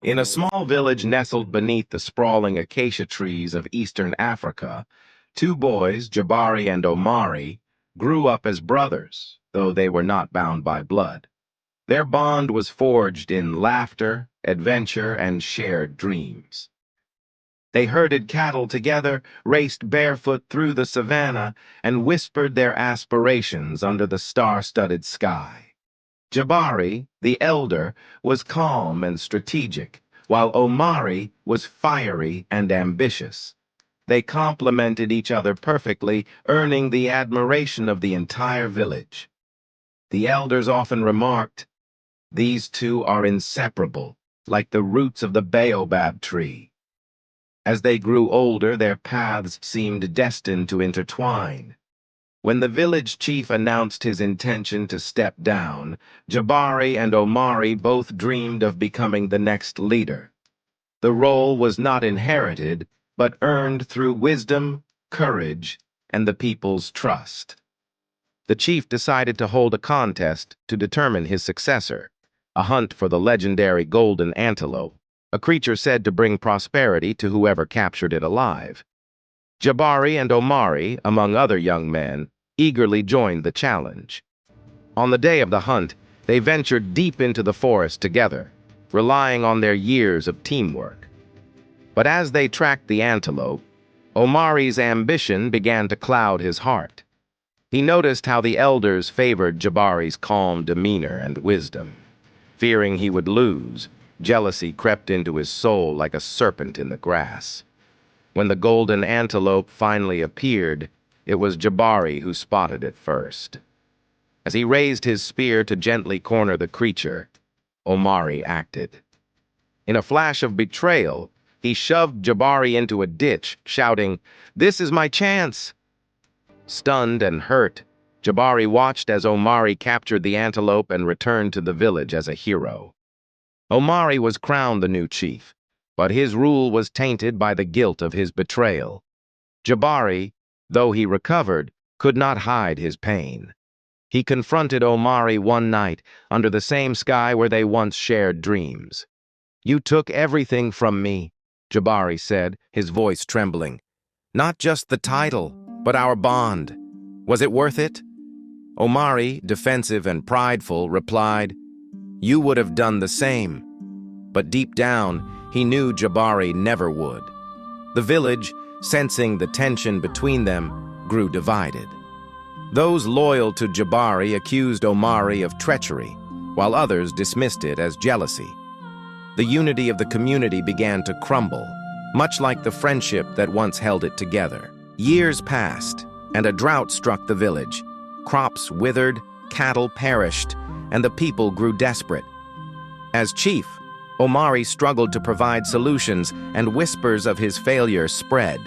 In a small village nestled beneath the sprawling acacia trees of eastern Africa, two boys, Jabari and Omari, grew up as brothers, though they were not bound by blood. Their bond was forged in laughter, adventure, and shared dreams. They herded cattle together, raced barefoot through the savannah, and whispered their aspirations under the star-studded sky. Jabari, the elder, was calm and strategic, while Omari was fiery and ambitious. They complemented each other perfectly, earning the admiration of the entire village. The elders often remarked, "These two are inseparable, like the roots of the baobab tree." As they grew older, their paths seemed destined to intertwine. When the village chief announced his intention to step down, Jabari and Omari both dreamed of becoming the next leader. The role was not inherited, but earned through wisdom, courage, and the people's trust. The chief decided to hold a contest to determine his successor, a hunt for the legendary golden antelope, a creature said to bring prosperity to whoever captured it alive. Jabari and Omari, among other young men, eagerly joined the challenge. On the day of the hunt, they ventured deep into the forest together, relying on their years of teamwork. But as they tracked the antelope, Omari's ambition began to cloud his heart. He noticed how the elders favored Jabari's calm demeanor and wisdom. Fearing he would lose, jealousy crept into his soul like a serpent in the grass. When the golden antelope finally appeared, it was Jabari who spotted it first. As he raised his spear to gently corner the creature, Omari acted. In a flash of betrayal, he shoved Jabari into a ditch, shouting, "This is my chance!" Stunned and hurt, Jabari watched as Omari captured the antelope and returned to the village as a hero. Omari was crowned the new chief, but his rule was tainted by the guilt of his betrayal. Jabari, though he recovered, could not hide his pain. He confronted Omari one night under the same sky where they once shared dreams. "You took everything from me," Jabari said, his voice trembling. "Not just the title, but our bond. Was it worth it?" Omari, defensive and prideful, replied, "You would have done the same." But deep down, he knew Jabari never would. The village, sensing the tension between them, grew divided. Those loyal to Jabari accused Omari of treachery, while others dismissed it as jealousy. The unity of the community began to crumble, much like the friendship that once held it together. Years passed, and a drought struck the village. Crops withered, cattle perished, and the people grew desperate. As chief, Omari struggled to provide solutions, and whispers of his failure spread.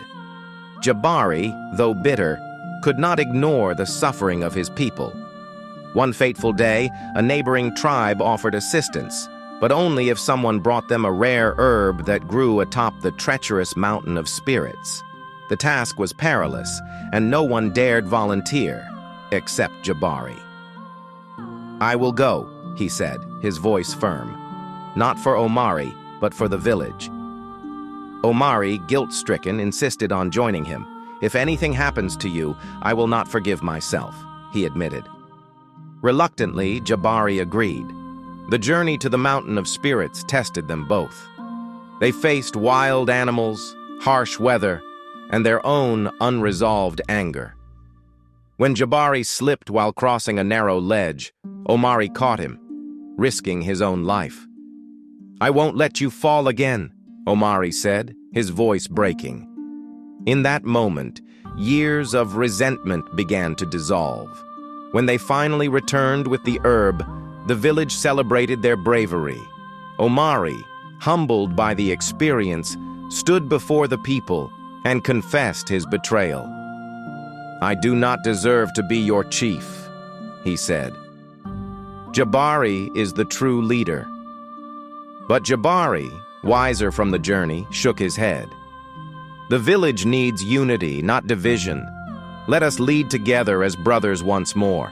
Jabari, though bitter, could not ignore the suffering of his people. One fateful day, a neighboring tribe offered assistance, but only if someone brought them a rare herb that grew atop the treacherous mountain of spirits. The task was perilous, and no one dared volunteer, except Jabari. "I will go," he said, his voice firm. Not for Omari, but for the village. Omari, guilt-stricken, insisted on joining him. "If anything happens to you, I will not forgive myself," he admitted. Reluctantly, Jabari agreed. The journey to the Mountain of Spirits tested them both. They faced wild animals, harsh weather, and their own unresolved anger. When Jabari slipped while crossing a narrow ledge, Omari caught him, risking his own life. "I won't let you fall again," Omari said, his voice breaking. In that moment, years of resentment began to dissolve. When they finally returned with the herb, the village celebrated their bravery. Omari, humbled by the experience, stood before the people and confessed his betrayal. "I do not deserve to be your chief," he said. "Jabari is the true leader." But Jabari, wiser from the journey, shook his head. "The village needs unity, not division. Let us lead together as brothers once more."